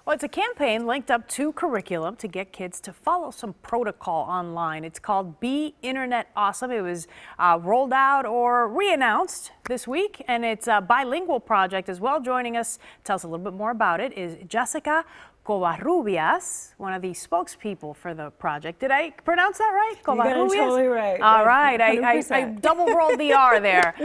Well, it's a campaign linked up to curriculum to get kids to follow some protocol online. It's called Be Internet Awesome. It was rolled out or re-announced this week, and it's a bilingual project as well. Joining us to tell us a little bit more about it is Jessica Covarrubias, one of the spokespeople for the project. Did I pronounce that right? You got it totally right. All right. I double rolled the R there.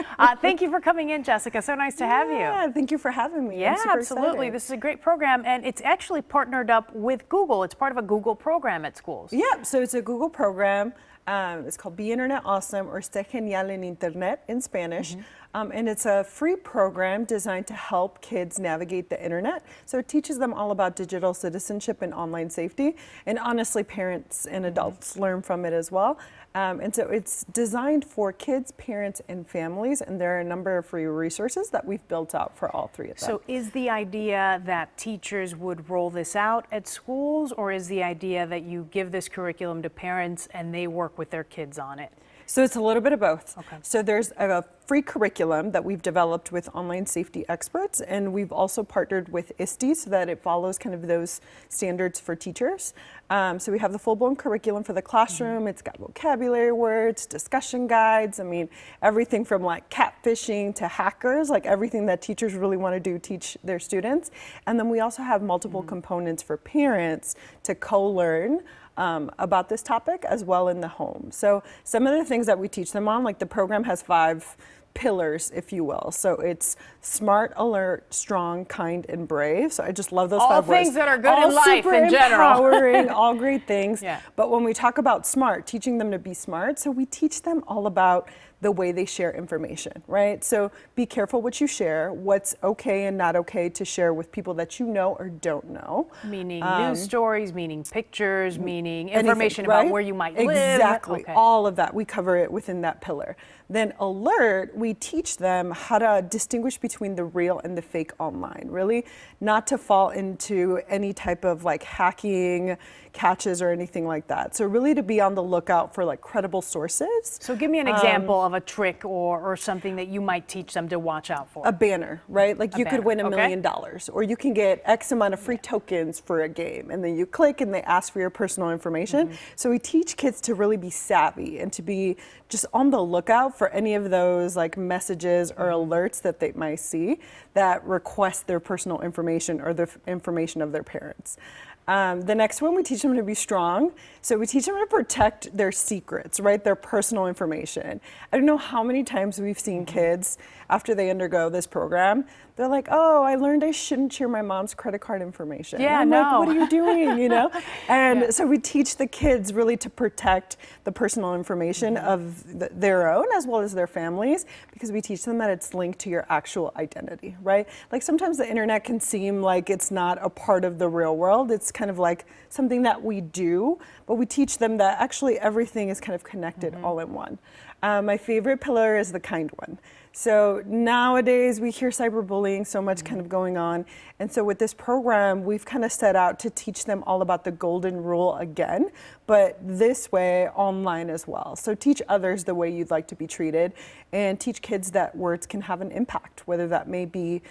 Thank you for coming in, Jessica. So nice to have you. Yeah, thank you for having me. Yeah, absolutely. This is a great program, and it's actually partnered up with Google. It's part of a Google program at schools. Yeah, so it's a Google program. It's called Be Internet Awesome, or Esté Genial en Internet in Spanish. And it's a free program designed to help kids navigate the internet. So it teaches them all about digital citizenship and online safety. And honestly, parents and adults learn from it as well. And so it's designed for kids, parents, and families. And there are a number of free resources that we've built out for all three of them. So is the idea that teachers would roll this out at schools, or is the idea that you give this curriculum to parents and they work with their kids on it? So it's a little bit of both. Okay. So there's a free curriculum that we've developed with online safety experts, and we've also partnered with ISTE so that it follows kind of those standards for teachers. So we have the full-blown curriculum for the classroom. It's got vocabulary words, discussion guides. I mean, everything from like catfishing to hackers, like everything that teachers really want to do, teach their students. And then we also have multiple components for parents to co-learn about this topic as well in the home. So some of the things that we teach them on, like the program has 5 pillars, if you will. So it's smart, alert, strong, kind, and brave. So I just love those 5 words. All things that are good in life in general. Empowering, all great things. Yeah. But when we talk about smart, teaching them to be smart, so we teach them all about the way they share information, right? So be careful what you share, what's okay and not okay to share with people that you know or don't know. Meaning news stories, meaning pictures, meaning information anything, right? About where you might live. Exactly, Okay. all of that, we cover it within that pillar. Then alert, we teach them how to distinguish between the real and the fake online, really not to fall into any type of like hacking catches or anything like that. So really to be on the lookout for like credible sources. So give me an example of a trick or something that you might teach them to watch out for. A banner, right? Like you could win $1 million, or you can get X amount of free tokens for a game, and then you click and they ask for your personal information. So we teach kids to really be savvy and to be just on the lookout for any of those like messages or alerts that they might see that request their personal information or the information of their parents. The next one, we teach them to be strong. So we teach them to protect their secrets, right? Their personal information. I don't know how many times we've seen kids after they undergo this program, they're like, oh, I learned I shouldn't share my mom's credit card information. Yeah, I'm no. like, what are you doing, you know? And so we teach the kids really to protect the personal information of their own as well as their families, because we teach them that it's linked to your actual identity, right? Like sometimes the internet can seem like it's not a part of the real world. It's kind of like something that we do, but we teach them that actually everything is kind of connected all in one. My favorite pillar is the kind one. So nowadays we hear cyberbullying so much kind of going on. And so with this program, we've kind of set out to teach them all about the golden rule again, but this way online as well. So teach others the way you'd like to be treated, and teach kids that words can have an impact, whether that may be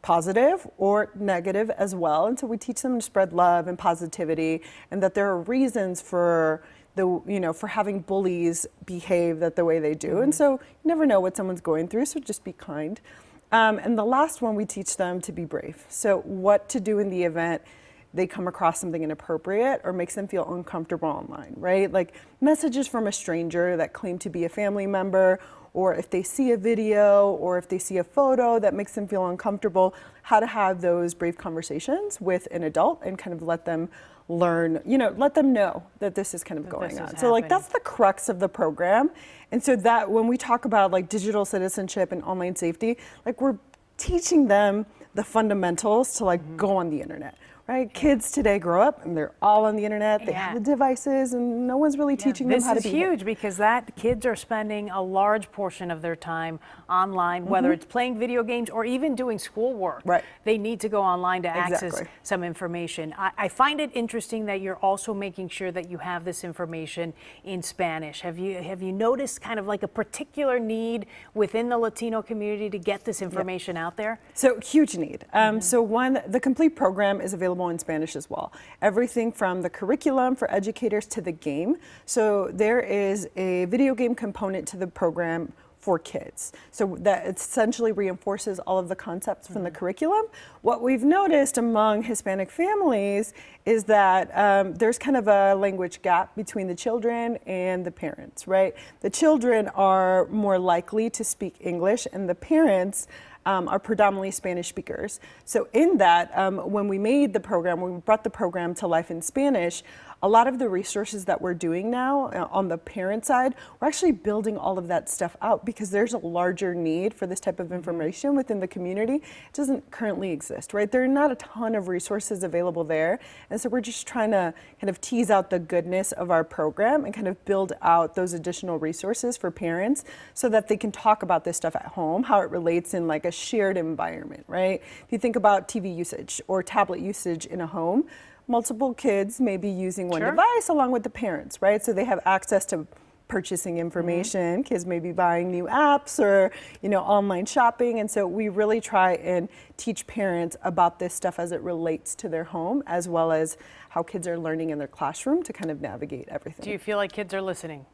positive or negative as well. And so we teach them to spread love and positivity, and that there are reasons for for having bullies behave the way they do. And so you never know what someone's going through, so just be kind. And the last one, we teach them to be brave. So what to do in the event they come across something inappropriate or makes them feel uncomfortable online, right? Like messages from a stranger that claim to be a family member, or if they see a video or if they see a photo that makes them feel uncomfortable, how to have those brave conversations with an adult and kind of let them learn, let them know that this is kind of going on. So like that's the crux of the program. And so that when we talk about like digital citizenship and online safety, like we're teaching them the fundamentals to like go on the internet. Right? Kids today grow up and they're all on the internet. They have the devices, and no one's really teaching them how to be. This is huge because kids are spending a large portion of their time online, whether it's playing video games or even doing schoolwork. Right. They need to go online to access some information. I find it interesting that you're also making sure that you have this information in Spanish. Have you noticed kind of like a particular need within the Latino community to get this information out there? So huge need. need. So one, the complete program is available in Spanish as well. Everything from the curriculum for educators to the game. So there is a video game component to the program for kids. So that essentially reinforces all of the concepts from the curriculum. What we've noticed among Hispanic families is that there's kind of a language gap between the children and the parents, right? The children are more likely to speak English, and the parents are predominantly Spanish speakers. So in that, when we made the program, when we brought the program to life in Spanish, a lot of the resources that we're doing now on the parent side, we're actually building all of that stuff out because there's a larger need for this type of information within the community. It doesn't currently exist, right? There are not a ton of resources available there. And so we're just trying to kind of tease out the goodness of our program and kind of build out those additional resources for parents so that they can talk about this stuff at home, how it relates in like a shared environment, right? If you think about TV usage or tablet usage in a home, multiple kids may be using one device along with the parents, right? So they have access to purchasing information. Kids may be buying new apps or, you know, online shopping. And so we really try and teach parents about this stuff as it relates to their home, as well as how kids are learning in their classroom to kind of navigate everything. Do you feel like kids are listening?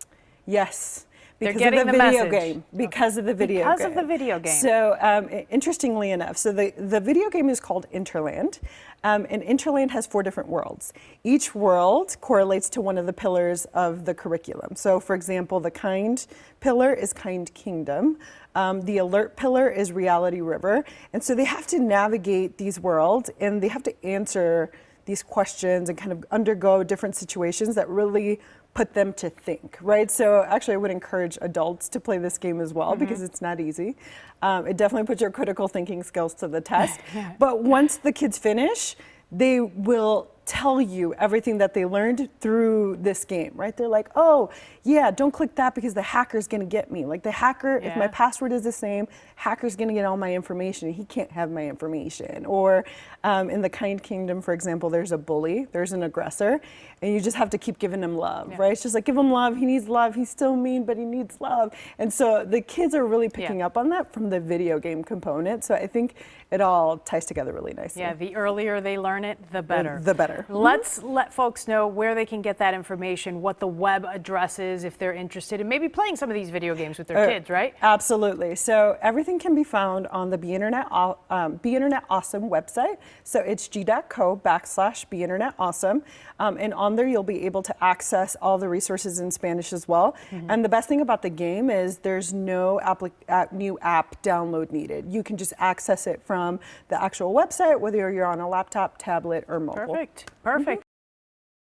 Yes. They're getting the video message. Game. Because of the video game. Because of the video game. So interestingly enough, so the video game is called Interland. And Interland has 4 different worlds. Each world correlates to one of the pillars of the curriculum. So for example, the kind pillar is Kind Kingdom. The alert pillar is Reality River. And so they have to navigate these worlds and they have to answer these questions and kind of undergo different situations that really put them to think, right? So actually I would encourage adults to play this game as well because it's not easy. It definitely puts your critical thinking skills to the test. But once the kids finish, they will tell you everything that they learned through this game, right? They're like, oh, yeah, don't click that because the hacker's gonna get me. Like the hacker, if my password is the same, hacker's gonna get all my information. He can't have my information. Or in the Kind Kingdom, for example, there's a bully, there's an aggressor, and you just have to keep giving him love, right? It's just like, give him love, he needs love, he's still mean, but he needs love. And so the kids are really picking up on that from the video game component. So I think it all ties together really nicely. Yeah, the earlier they learn it, the better. The better. Let's let folks know where they can get that information, what the web address is if they're interested in maybe playing some of these video games with their kids, right? Absolutely. So everything can be found on the Be Internet Awesome website. So it's g.co/Be Internet Awesome. And on there, you'll be able to access all the resources in Spanish as well. And the best thing about the game is there's no new app download needed. You can just access it from the actual website, whether you're on a laptop, tablet, or mobile. Perfect. Perfect.